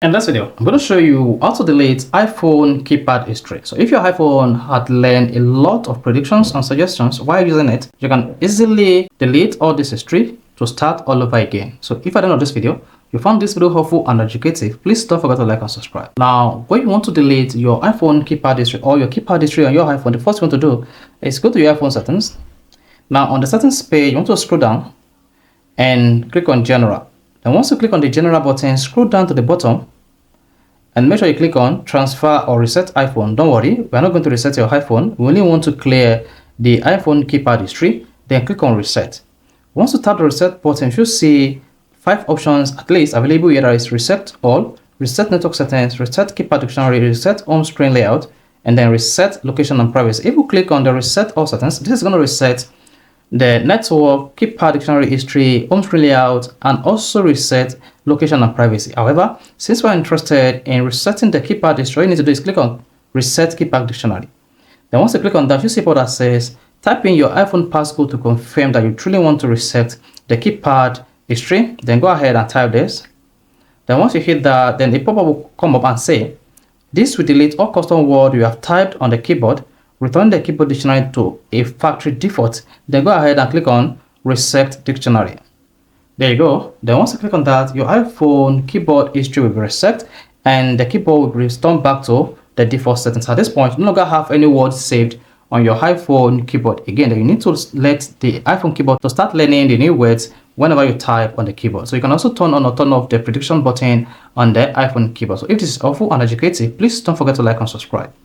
In this video, I'm going to show you how to delete iPhone keypad history. So if your iPhone had learned a lot of predictions and suggestions while using it, you can easily delete all this history to start all over again. So if at the end of this video, you found this video helpful and educative, please don't forget to like and subscribe. Now, when you want to delete your iPhone keypad history or your keypad history on your iPhone, the first thing you want to do is go to your iPhone settings. Now, on the settings page, you want to scroll down and click on General. And once you click on the General button, scroll down to the bottom and make sure you click on Transfer or Reset iPhone. Don't worry, we're not going to reset your iPhone. We only want to clear the iPhone keypad history. Then click on Reset. Once you tap the Reset button, you should see 5 options at least available here. That is Reset All, Reset Network Settings, Reset Keypad Dictionary, Reset Home Screen Layout, and then Reset Location and Privacy. If you click on the Reset All settings, this is going to reset the network, keypad dictionary history, home screen layout, and also reset location and privacy. However, since we're interested in resetting the keypad history, all you need to do is click on Reset Keypad Dictionary. Then once you click on that, you see what that says. Type in your iPhone passcode to confirm that you truly want to reset the keypad history. Then go ahead and type this. Then once you hit that, then a pop-up will come up and say, this will delete all custom words you have typed on the keyboard. Return the keyboard dictionary to a factory default. Then go ahead and click on Reset Dictionary. There you go. Then once you click on that, your iPhone keyboard history will be reset and the keyboard will be returned back to the default settings. At this point, you no longer have any words saved on your iPhone keyboard. Again, you need to let the iPhone keyboard to start learning the new words whenever you type on the keyboard. So you can also turn on or turn off the prediction button on the iPhone keyboard. So if this is helpful and educative, please don't forget to like and subscribe.